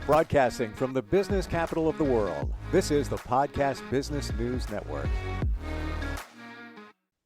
Broadcasting from the business capital of the world, this is the Podcast Business News Network.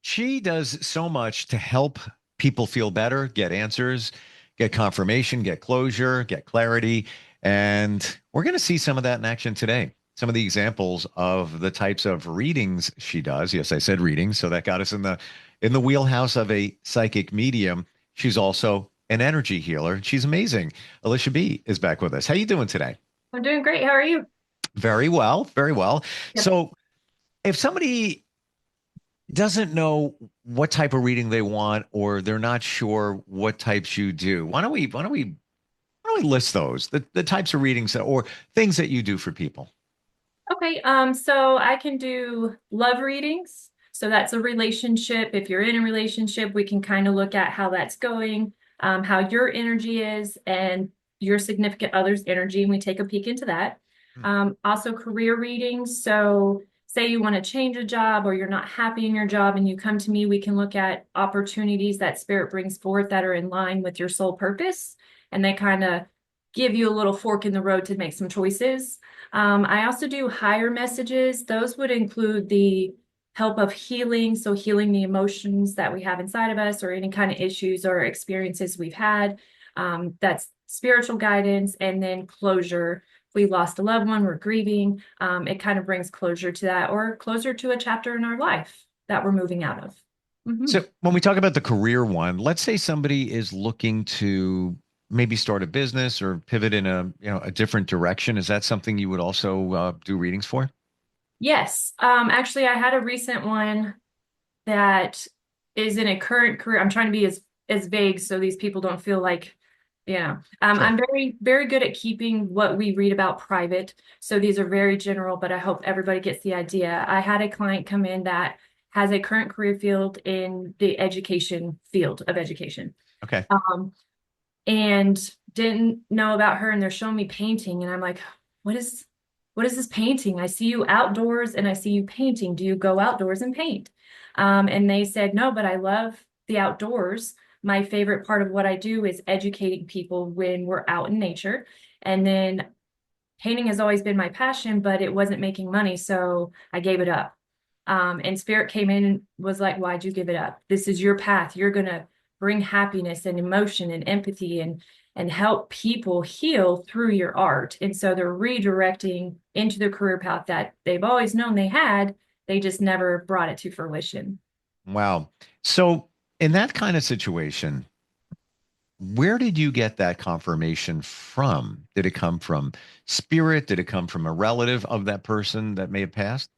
She does so much to help people feel better, get answers, get confirmation, get closure, get clarity. And we're going to see some of that in action today. Some of the examples of the types of readings she does. Yes, I said readings, so that got us in the wheelhouse of a psychic medium. She's also an energy healer. She's amazing. Alicia B is back with us. How you doing today? I'm doing great. How are you? Very well, very well. Yep. So if somebody doesn't know what type of reading they want or they're not sure what types you do, why don't we list those, the types of readings or things that you do for people? Okay, so I can do love readings. So that's a relationship. If you're in a relationship, we can kind of look at how that's going, how your energy is and your significant other's energy, and we take a peek into that. Also career readings. So say you want to change a job or you're not happy in your job and you come to me, we can look at opportunities that spirit brings forth that are in line with your soul purpose. And they kind of give you a little fork in the road to make some choices. I also do higher messages. Those would include the help of healing. So healing the emotions that we have inside of us or any kind of issues or experiences we've had. That's spiritual guidance, and then closure. If we lost a loved one, we're grieving. It kind of brings closure to that or closure to a chapter in our life that we're moving out of. So when we talk about the career one, let's say somebody is looking to maybe start a business or pivot in a different direction. Is that something you would also do readings for? Yes. Actually, I had a recent one that is in a current career. I'm trying to be as vague so these people don't feel like, Sure. I'm very, very good at keeping what we read about private. So these are very general, but I hope everybody gets the idea. I had a client come in that has a current career field in the education field of education. Okay. And didn't know about her, and they're showing me painting, and I'm like, what is this painting? I see you outdoors and I see you painting. Do you go outdoors and paint? And they said, no, but I love the outdoors. My favorite part of what I do is educating people when we're out in nature. And then painting has always been my passion, but it wasn't making money, so I gave it up. And Spirit came in and was like, why'd you give it up? This is your path. You're going to bring happiness and emotion and empathy and help people heal through your art. And so they're redirecting into the career path that they've always known they had. They just never brought it to fruition. Wow. So in that kind of situation, where did you get that confirmation from? Did it come from spirit? Did it come from a relative of that person that may have passed?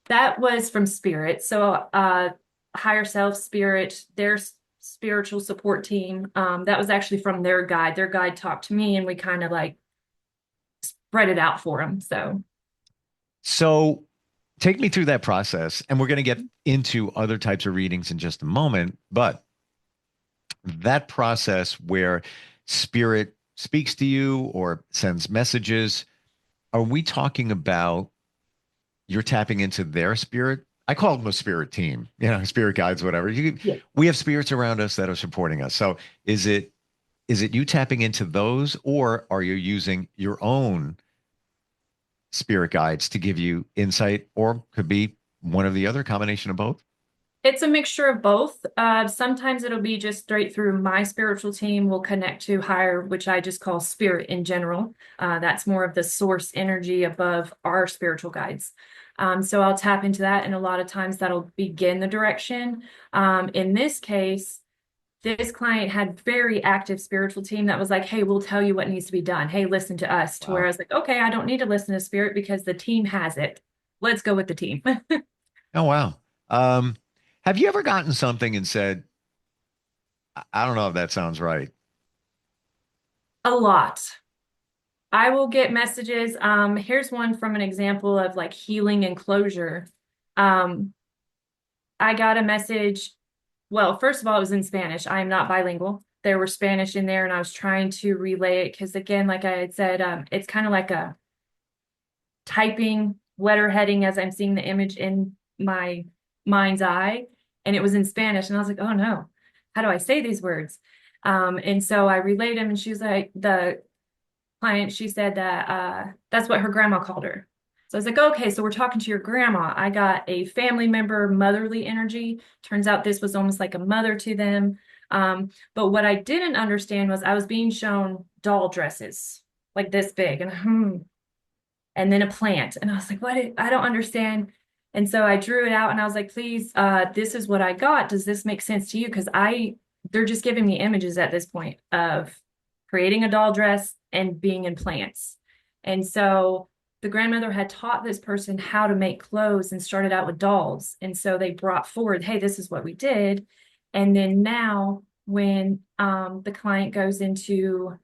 That was from Spirit. So higher self, Spirit, their spiritual support team. That was actually from their guide. Their guide talked to me and we kind of like spread it out for them. So take me through that process, and we're going to get into other types of readings in just a moment. But that process where spirit speaks to you or sends messages, are we talking about you're tapping into their spirit? I call them a spirit team, spirit guides, whatever. Yeah. We have spirits around us that are supporting us. So is it you tapping into those, or are you using your own spirit guides to give you insight, or could be one or the other, combination of both? It's a mixture of both. Sometimes it'll be just straight through my spiritual team. We'll connect to higher, which I just call spirit in general. That's more of the source energy above our spiritual guides. So I'll tap into that, and a lot of times that'll begin the direction. In this case, this client had very active spiritual team that was like, hey, we'll tell you what needs to be done. Hey, listen to us. To where Wow. I was like, okay, I don't need to listen to spirit because the team has it. Let's go with the team. Oh, wow. Um, have you ever gotten something and said, I don't know if that sounds right? A lot. I will get messages. Here's one from an example of like healing and closure. Um, I got a message. Well, first of all, it was in Spanish. I am not bilingual. There were Spanish in there, and I was trying to relay it because, again, like I had said, it's kind of like a typing letterheading as I'm seeing the image in my mind's eye, and it was in Spanish, and I was like, oh no, how do I say these words? And so I relayed them, and she was like, the client, she said that that's what her grandma called her. So I was like, okay, so we're talking to your grandma. I got a family member, motherly energy. Turns out this was almost like a mother to them. But what I didn't understand was I was being shown doll dresses like this big and then a plant. And I was like, what? I don't understand. And so I drew it out and I was like, please, this is what I got. Does this make sense to you? Because they're just giving me images at this point of creating a doll dress and being in plants. And so the grandmother had taught this person how to make clothes and started out with dolls. And so they brought forward, hey, this is what we did. And then now when the client goes into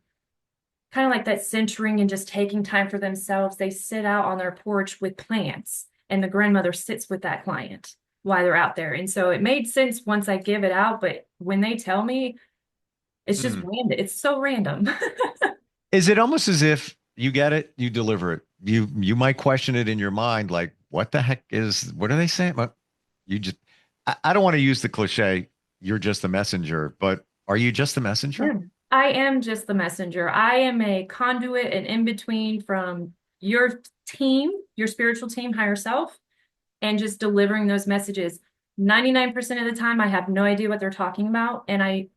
kind of like that centering and just taking time for themselves, they sit out on their porch with plants and the grandmother sits with that client while they're out there. And so it made sense once I give it out, but when they tell me, it's just random. It's so random. Is it almost as if you get it, you deliver it? You might question it in your mind, like, what the heck what are they saying? But you just, I don't want to use the cliche, you're just the messenger, but are you just the messenger? Yeah. I am just the messenger. I am a conduit and in between from your team, your spiritual team, higher self, and just delivering those messages. 99% of the time, I have no idea what they're talking about. And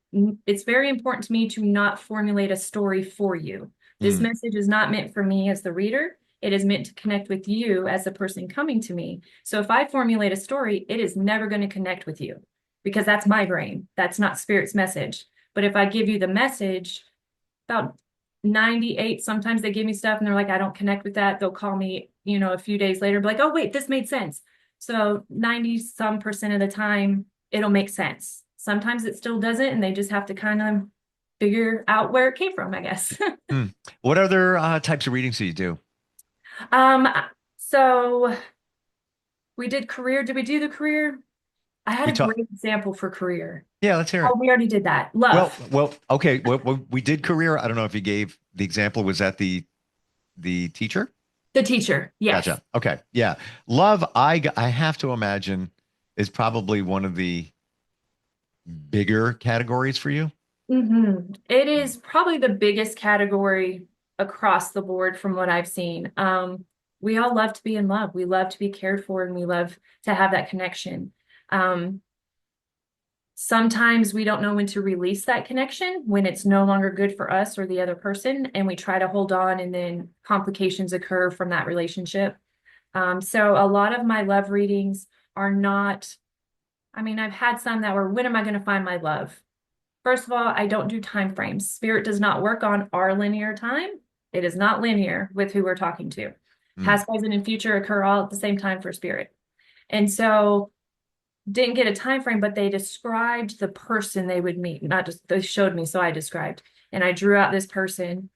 it's very important to me to not formulate a story for you. This Mm. message is not meant for me as the reader. It is meant to connect with you as the person coming to me. So if I formulate a story, it is never going to connect with you because that's my brain. That's not spirit's message. But if I give you the message, about 98, sometimes they give me stuff and they're like, I don't connect with that. They'll call me, a few days later, be like, oh, wait, this made sense. So 90 some percent of the time, it'll make sense. Sometimes it still doesn't, and they just have to kind of figure out where it came from, I guess. Hmm. What other types of readings do you do? Um, so we did career. Did we do the career? I had We a talk. great example for career. Yeah, let's hear Oh, it. we already did that. Well, Love. well, okay. Well, we did career. I don't know if you gave the example. Was that the teacher? The teacher. Yes. Gotcha. Okay. Yeah. Love, I have to imagine is probably one of the bigger categories for you. It is probably the biggest category across the board from what I've seen. We all love to be in love. We love to be cared for and we love to have that connection. Um, Sometimes we don't know when to release that connection when it's no longer good for us or the other person, and we try to hold on, and then complications occur from that relationship. So a lot of my love readings are not, I mean, I've had some that were, when am I going to find my love? First of all, I don't do time frames. Spirit does not work on our linear time. It is not linear with who we're talking to. Mm. Past, present, and future occur all at the same time for spirit. And so didn't get a time frame, but they described the person they would meet. Not just they showed me, so I described. And I drew out this person.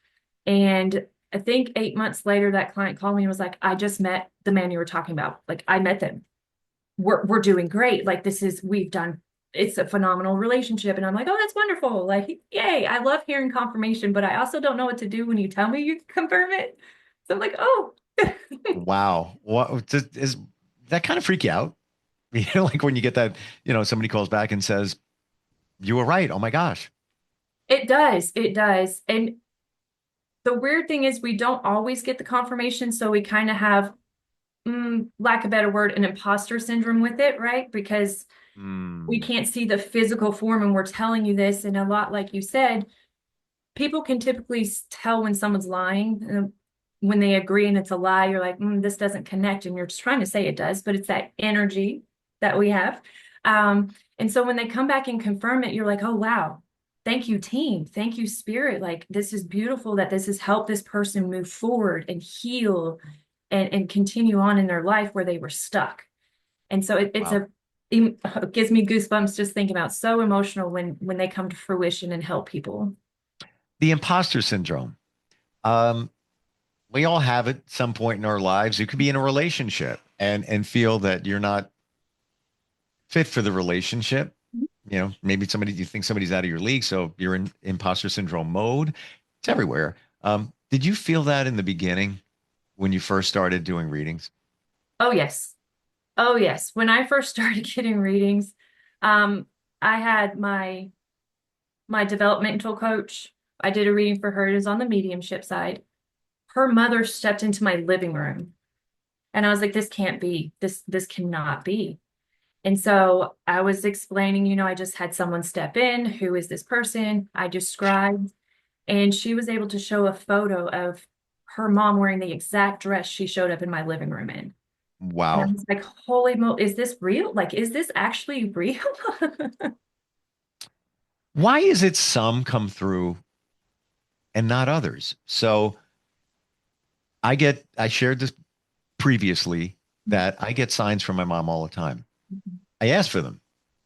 And I think 8 months later, that client called me and was like, I just met the man you were talking about. Like, I met them. We're doing great. Like, it's a phenomenal relationship. And I'm like, oh, that's wonderful. Like, yay. I love hearing confirmation, but I also don't know what to do when you tell me you confirm it. So I'm like, oh. Wow. What is that kind of freak you out? Like when you get that, somebody calls back and says, you were right. Oh my gosh. It does. It does. And the weird thing is we don't always get the confirmation. So we kind of have, lack of a better word, an imposter syndrome with it, right? Because we Mm. can't see the physical form and we're telling you this. And a lot, like you said, people can typically tell when someone's lying. When they agree and it's a lie, you're like, this doesn't connect. And you're just trying to say it does, but it's that energy that we have. And so when they come back and confirm it, you're like, oh, wow. Thank you, team. Thank you, spirit. Like, this is beautiful that this has helped this person move forward and heal and continue on in their life where they were stuck. And so Wow. it gives me goosebumps just thinking about, so emotional when they come to fruition and help people. The imposter syndrome. Um, we all have it at some point in our lives. You could be in a relationship and feel that you're not fit for the relationship. Maybe you think somebody's out of your league, so you're in imposter syndrome mode. It's everywhere. Did you feel that in the beginning when you first started doing readings? Oh, yes. Oh, yes. When I first started getting readings, um, I had my developmental coach. I did a reading for her. It was on the mediumship side. her mother stepped into my living room. And I was like, this can't be. This cannot be. And so I was explaining, I just had someone step in. Who is this person? I described, and she was able to show a photo of her mom wearing the exact dress she showed up in my living room in. And I Wow. was like, holy is this real? Like, is this actually real? Why is it some come through and not others? So I shared this previously that I get signs from my mom all the time. I ask for them.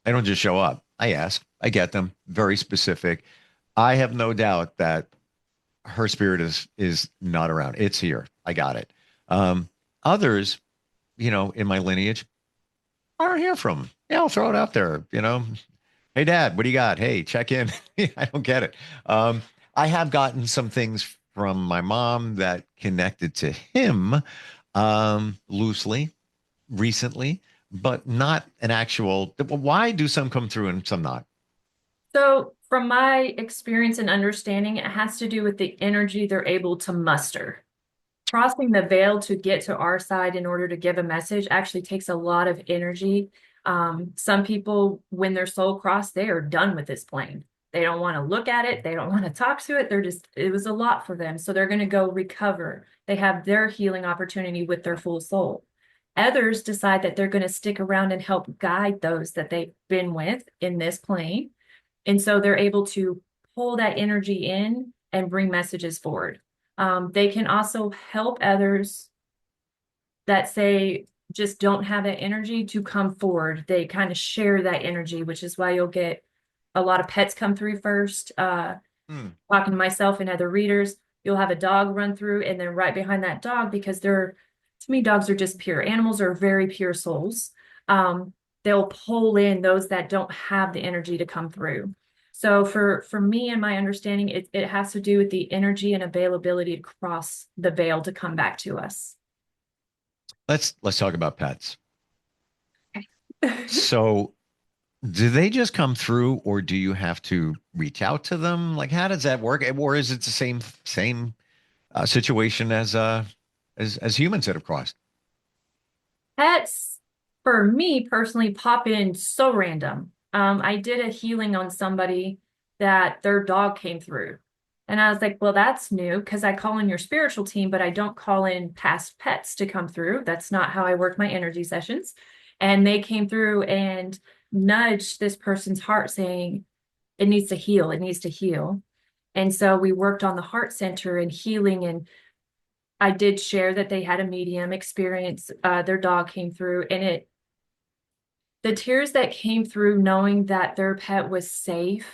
I don't just show up. I ask, I get them very specific. I have no doubt that her spirit is not around. It's here. I got it. Others, in my lineage, I don't hear from them. Yeah, I'll throw it out there. Hey, Dad, what do you got? Hey, check in. I don't get it. I have gotten some things from my mom that connected to him loosely recently, but not an actual. Why do some come through and some not? So, from my experience and understanding, it has to do with the energy they're able to muster. Crossing the veil to get to our side in order to give a message actually takes a lot of energy. Some people, when their soul crossed, they are done with this plane. They don't want to look at it. They don't want to talk to it. It was a lot for them. So they're going to go recover. They have their healing opportunity with their full soul. Others decide that they're going to stick around and help guide those that they've been with in this plane. And so they're able to pull that energy in and bring messages forward. They can also help others that say just don't have that energy to come forward. They kind of share that energy, which is why you'll get a lot of pets come through first. Hmm. Talking to myself and other readers, you'll have a dog run through, and then right behind that dog, because to me, dogs are just pure. Animals are very pure souls. They'll pull in those that don't have the energy to come through. So for me and my understanding, it has to do with the energy and availability to cross the veil to come back to us. Let's talk about pets. So, do they just come through, or do you have to reach out to them? Like, how does that work? Or is it the same situation as humans that have crossed? Pets, for me personally, pop in so random. I did a healing on somebody that their dog came through. And I was like, well, that's new because I call in your spiritual team, but I don't call in past pets to come through. That's not how I work my energy sessions. And they came through and nudged this person's heart saying, it needs to heal. It needs to heal. And so we worked on the heart center and healing, and I did share that they had a medium experience. Their dog came through, and the tears that came through knowing that their pet was safe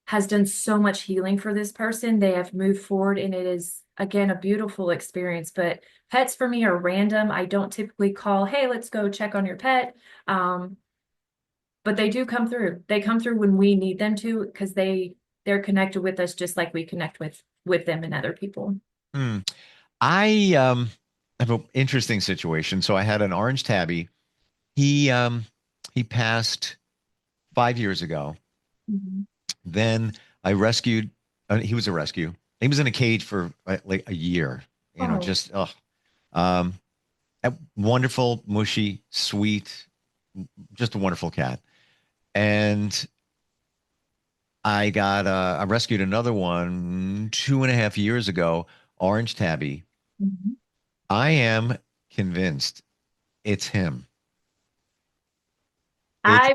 has done so much healing for this person. They have moved forward, and it is, again, a beautiful experience. But pets for me are random. I don't typically call, hey, let's go check on your pet. But they do come through. They come through when we need them to, because they're connected with us just like we connect with them and other people. Hmm. I have an interesting situation. So I had an orange tabby. He passed 5 years ago. Mhm. Then I rescued. He was a rescue. He was in a cage for like a year. Oh, Just um, a wonderful, mushy, sweet, just a wonderful cat. And I rescued another one 2.5 years ago, orange tabby. mhm. I am convinced it's him. It's I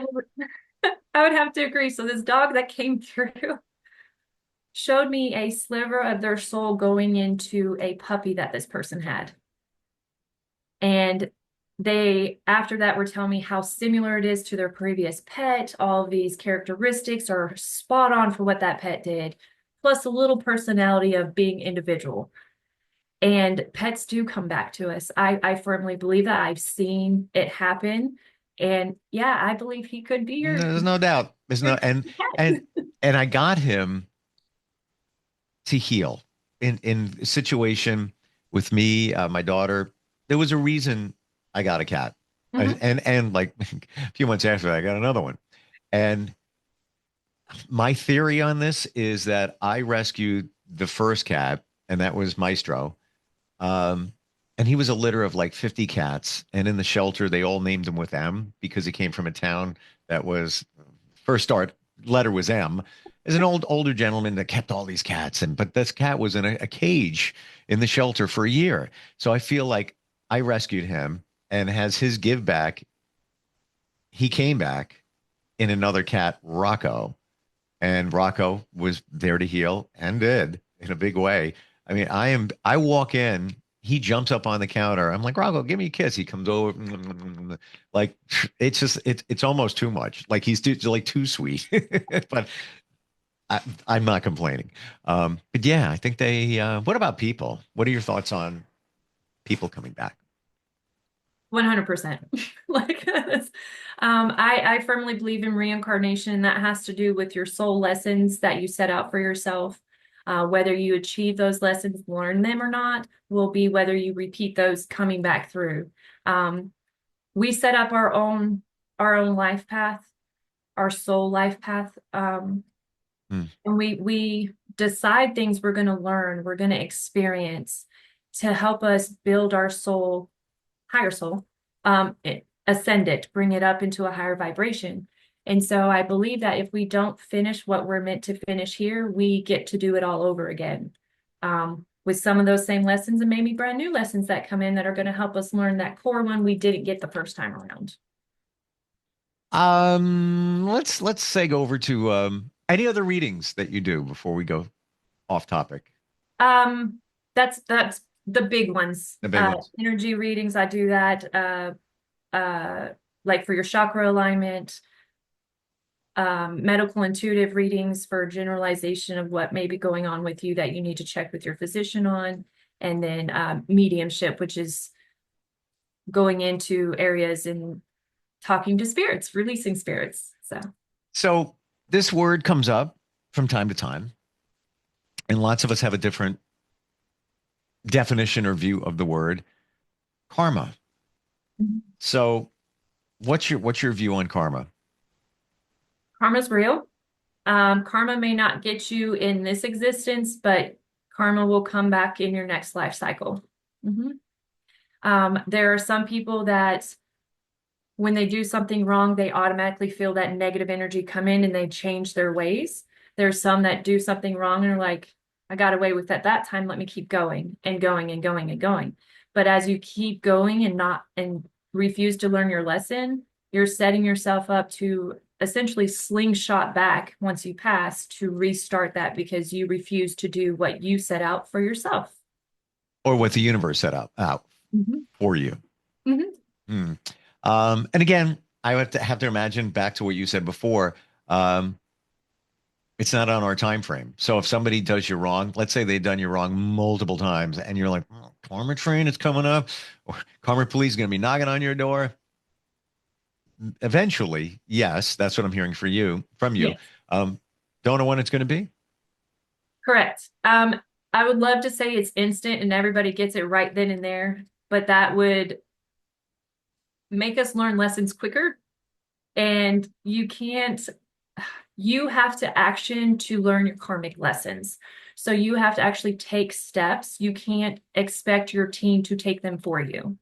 I would have to agree. So this dog that came through showed me a sliver of their soul going into a puppy that this person had. And they, after that, were telling me how similar it is to their previous pet. All of these characteristics are spot on for what that pet did, plus a little personality of being individual. And pets do come back to us. I firmly believe that. I've seen it happen. And yeah, I believe he could be there's no doubt. There's your no and pet. and I got him to heal in a situation with me, my daughter. There was a reason I got a cat, Mhm. and like a few months after that, I got another one. And my theory on this is that I rescued the first cat, and that was Maestro. Um, and he was a litter of like 50 cats. And in the shelter, they all named him with M because he came from a town that was first start letter was M. As an older gentleman that kept all these cats, and but this cat was in a cage in the shelter for a year. So I feel like I rescued him, and as his give back, he came back in another cat, Rocco, and Rocco was there to heal and did in a big way. I mean, I walk in, he jumps up on the counter. I'm like, Rocco, give me a kiss. He comes over, like it's almost too much. Like he's too sweet. But I'm not complaining. But yeah, I think they. What about people? What are your thoughts on people coming back? 100%. Like this. I firmly believe in reincarnation, and that has to do with your soul lessons that you set out for yourself. Whether you achieve those lessons, learn them or not, will be whether you repeat those coming back through. We set up our own life path, our soul life path. Hmm. And we decide things we're going to learn, we're going to experience to help us build our soul, higher soul, ascend it, bring it up into a higher vibration. And so I believe that if we don't finish what we're meant to finish here, we get to do it all over again. With some of those same lessons and maybe brand new lessons that come in that are going to help us learn that core one we didn't get the first time around. Let's seg over to any other readings that you do before we go off topic. Um, that's the big ones. The big ones. Energy readings, I do that. Like for your chakra alignment, medical intuitive readings for generalization of what may be going on with you that you need to check with your physician on, and then mediumship, which is going into areas and talking to spirits, releasing spirits. So this word comes up from time to time, and lots of us have a different definition or view of the word karma. Mhm. So what's your view on karma? Karma's real. Karma may not get you in this existence, but karma will come back in your next life cycle. Mhm. There are some people that when they do something wrong, they automatically feel that negative energy come in and they change their ways. There's some that do something wrong and are like, I got away with that time. Let me keep going and going and going and going. But as you keep going and refuse to learn your lesson, you're setting yourself up to essentially slingshot back once you pass to restart that because you refuse to do what you set out for yourself. Or what the universe set up out Mhm. for you? Mhm. Hmm. And again, I have to imagine back to what you said before. Um, it's not on our time frame. So if somebody does you wrong, let's say they've done you wrong multiple times, and you're like, "Oh, karma train is coming up, or karma police is going to be knocking on your door." Eventually, yes, that's what I'm hearing from you. Yes. Don't know when it's going to be. Correct. I would love to say it's instant and everybody gets it right then and there, but that would make us learn lessons quicker. And you have to action to learn your karmic lessons. So you have to actually take steps. You can't expect your team to take them for you.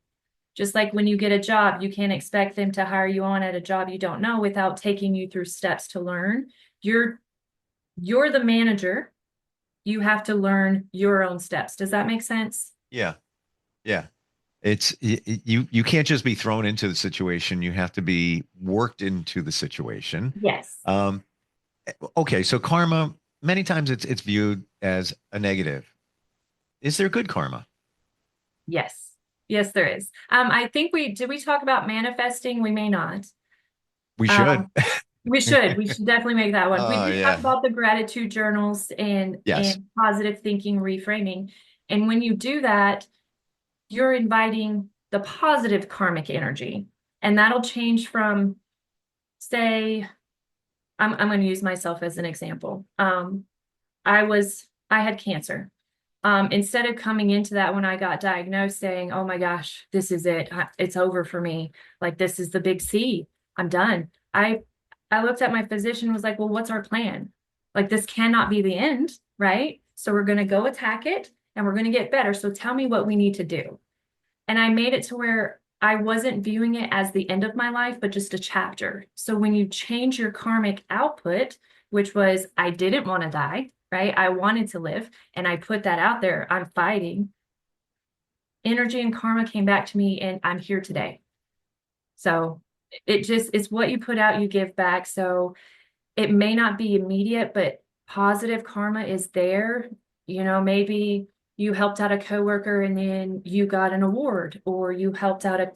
Just like when you get a job, you can't expect them to hire you on at a job you don't know without taking you through steps to learn. You're the manager. You have to learn your own steps. Does that make sense? Yeah, yeah. You can't just be thrown into the situation. You have to be worked into the situation. Yes. Um, okay, so karma, many times it's viewed as a negative. Is there good karma? Yes. Yes, there is. I think we talk about manifesting? We may not. We should. Um, we should. We should definitely make that one. We Oh, do talk yeah. about the gratitude journals and Yes. positive thinking, reframing. And when you do that, you're inviting the positive karmic energy. And that'll change from, say, I'm going to use myself as an example. I had cancer. Instead of coming into that when I got diagnosed saying, oh my gosh, this is it. It's over for me. Like, this is the big C. I'm done. I looked at my physician and was like, well, what's our plan? Like, this cannot be the end, right? So we're going to go attack it and we're going to get better. So tell me what we need to do. And I made it to where I wasn't viewing it as the end of my life, but just a chapter. So when you change your karmic output, which was I didn't want to die, right? I wanted to live, and I put that out there. I'm fighting. Energy and karma came back to me, and I'm here today. So it just is what you put out, you give back. So it may not be immediate, but positive karma is there. You know, maybe you helped out a coworker and then you got an award, or you helped out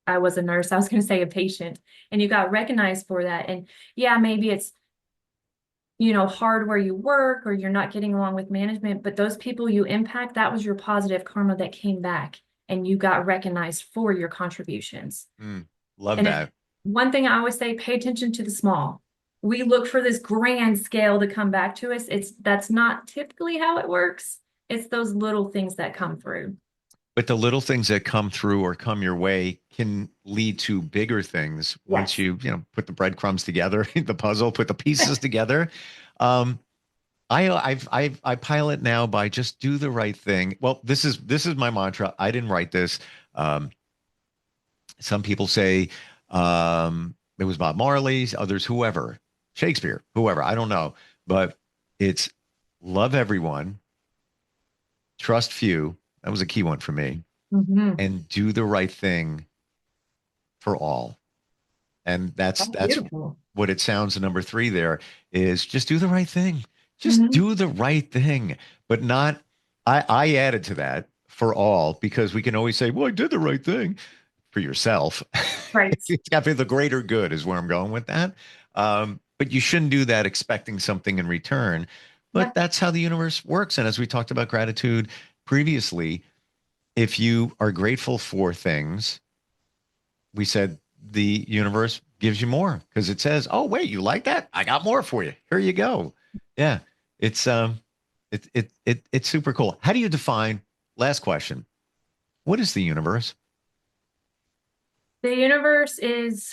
I was a nurse, I was going to say a patient, and you got recognized for that. And yeah, maybe it's, you know, hard where you work, or you're not getting along with management, but those people you impact, that was your positive karma that came back, and you got recognized for your contributions. Love And that. one thing I always say, pay attention to the small. We look for this grand scale to come back to us. That's not typically how it works. It's those little things that come through. But the little things that come through or come your way can lead to bigger things once Yes. put the breadcrumbs together, the puzzle, put the pieces together. Um, I pilot now by just do the right thing. Well, this is my mantra. I didn't write this. Um, some people say it was Bob Marley's, others whoever, Shakespeare, whoever. I don't know, but it's love everyone, trust few. That was a key one for me, Mhm. and do the right thing for all. And that's That's that's beautiful. what it sounds. Number three there is just do the right thing. Just Mhm. do the right thing, but not. I added to that for all because we can always say, "Well, I did the right thing." For yourself. Right. It's got to be the greater good, is where I'm going with that. But you shouldn't do that expecting something in return. Yeah. But that's how the universe works. And as we talked about gratitude previously, if you are grateful for things, we said the universe gives you more because it says, "Oh, wait, you like that? I got more for you. Here you go." Yeah, it's it's super cool. How do you define? Last question. What is the universe? The universe is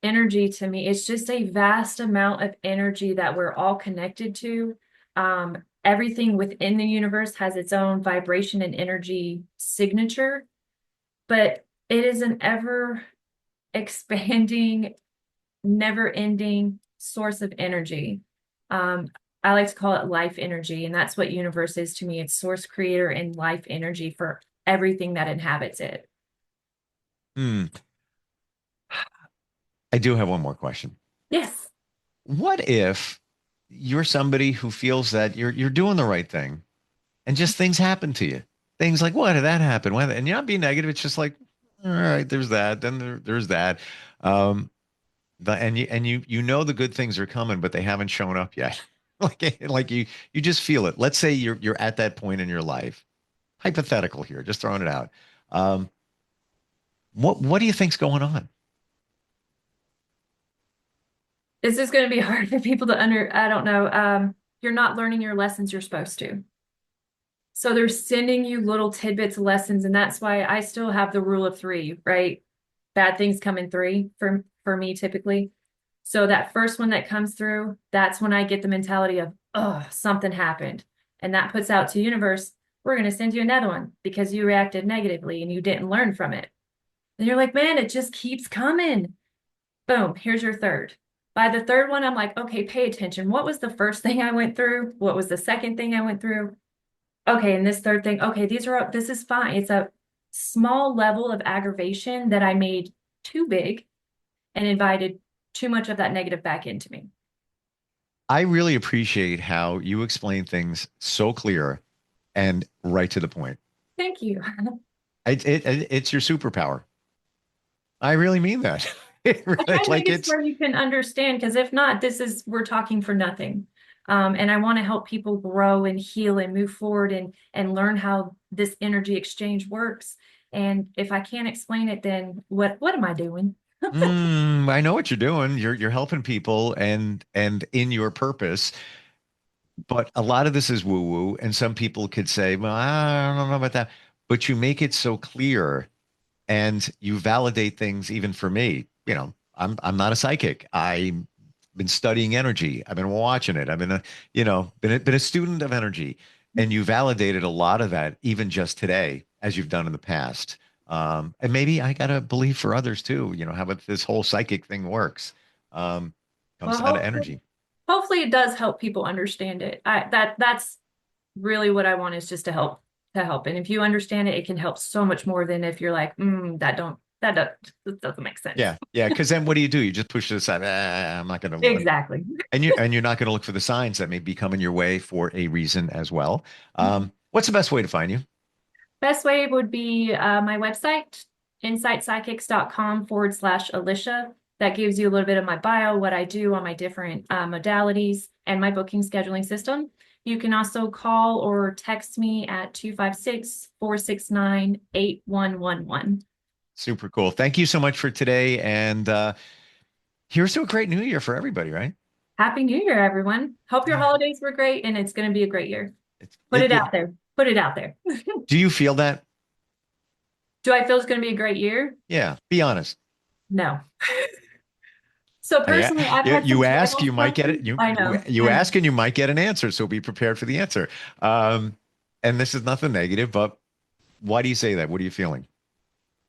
energy to me. It's just a vast amount of energy that we're all connected to. Everything within the universe has its own vibration and energy signature, but it is an ever expanding, never ending source of energy. Um, I like to call it life energy, and that's what universe is to me. It's source, creator, and life energy for everything that inhabits it. Hmm. I do have one more question. Yes. What if you're somebody who feels that you're doing the right thing and just things happen to you? Things like, why did that happen? Why? And you're not being negative. It's just like, all right, there's that. Then there's that. Um, and you know the good things are coming, but they haven't shown up yet. Like you just feel it. Let's say you're at that point in your life. Hypothetical here, just throwing it out. Um, what do you think's going on? This is going to be hard for people to I don't know. You're not learning your lessons you're supposed to. So they're sending you little tidbits of lessons, and that's why I still have the rule of three, right? Bad things come in three for me typically. So that first one that comes through, that's when I get the mentality of, oh, something happened. And that puts out to universe, we're going to send you another one because you reacted negatively and you didn't learn from it. And you're like, man, it just keeps coming. Boom, here's your third. By the third one, I'm like, okay, pay attention. What was the first thing I went through? What was the second thing I went through? Okay, and this third thing, okay, this is fine. It's a small level of aggravation that I made too big and invited too much of that negative back into me. I really appreciate how you explain things so clear and right to the point. Thank you. It's your superpower. I really mean that. I try to make Like it it's where you can understand, because if not, we're talking for nothing. And I want to help people grow and heal and move forward and learn how this energy exchange works. And if I can't explain it, then what am I doing? I know what you're doing. You're helping people and in your purpose. But a lot of this is woo woo, and some people could say, "Well, I don't know about that." But you make it so clear, and you validate things. Even for me, I'm not a psychic. I've been studying energy. I've been watching it. I've been a student of energy, And you validated a lot of that, even just today, as you've done in the past. And maybe I got to believe for others too, how about this whole psychic thing works. Comes Well, down to energy. hopefully it does help people understand it. That's really what I want, is just to help. And if you understand it, it can help so much more than if you're like, that doesn't make sense. Yeah. Because then what do? You just push it aside. I'm not going to. Exactly. And you're not going to look for the signs that may be coming your way for a reason as well. What's the best way to find you? Best way would be my website, insightpsychics.com/Alisha. That gives you a little bit of my bio, what I do on my different modalities, and my booking scheduling system. You can also call or text me at 256-469-8111. Super cool. Thank you so much for today. And here's to a great new year for everybody, right? Happy New Year, everyone. Hope your holidays were great, and it's going to be a great year. Put it out there. Put it out there. Do you feel that? Do I feel it's going to be a great year? Yeah. Be honest. No. So personally, I've had you ask, you might get it. I know. You ask and you might get an answer. So be prepared for the answer. And this is nothing negative, but why do you say that? What are you feeling?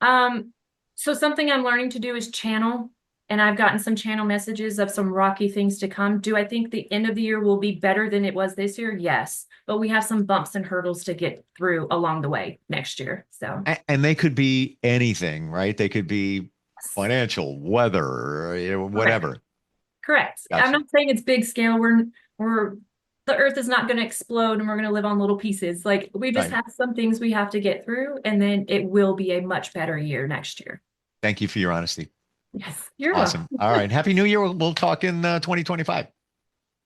So something I'm learning to do is channel, and I've gotten some channel messages of some rocky things to come. Do I think the end of the year will be better than it was this year? Yes, but we have some bumps and hurdles to get through along the way next year. So, and they could be anything, right? They could be financial, weather, whatever. Correct. Gotcha. I'm not saying it's big scale. The earth is not going to explode and we're going to live on little pieces. Like, we just have some things we have to get through, and then it will be a much better year next year. Thank you for your honesty. Yes, you're awesome. welcome. All right. Happy New Year. We'll talk in 2025.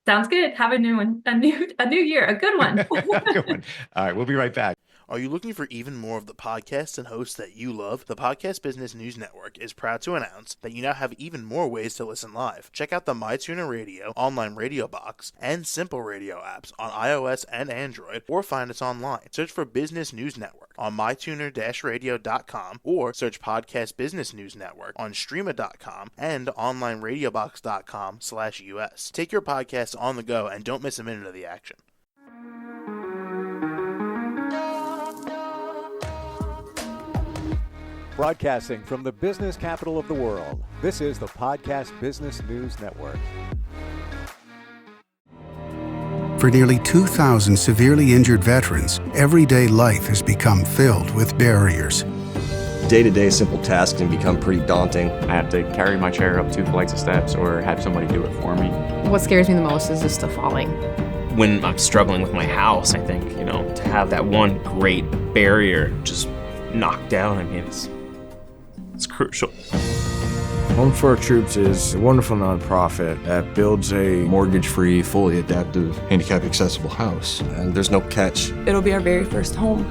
Sounds good. Have a new one. A new year. A good one. A good one. All right. We'll be right back. Are you looking for even more of the podcasts and hosts that you love? The Podcast Business News Network is proud to announce that you now have even more ways to listen live. Check out the MyTuner Radio, online radio box, and Simple Radio apps on iOS and Android, or find us online. Search for Business News Network on mytuner-radio.com, or search Podcast Business News Network on streama.com and onlineradiobox.com/US. Take your podcast on the go and don't miss a minute of the action. Broadcasting from the business capital of the world, this is the Podcast Business News Network. For nearly 2,000 severely injured veterans, everyday life has become filled with barriers. Day-to-day simple tasks can become pretty daunting. I have to carry my chair up 2 flights of steps or have somebody do it for me. What scares me the most is just the falling. When I'm struggling with my house, I think, to have that one great barrier just knocked down, it's crucial. Home for Our Troops is a wonderful nonprofit that builds a mortgage-free, fully adaptive, handicap-accessible house. And there's no catch. It'll be our very first home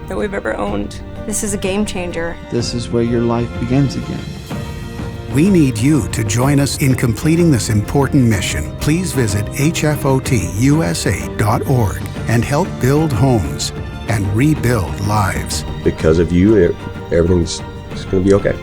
that we've ever owned. This is a game changer. This is where your life begins again. We need you to join us in completing this important mission. Please visit hfotusa.org and help build homes and rebuild lives. Because of you, everything's going to be okay.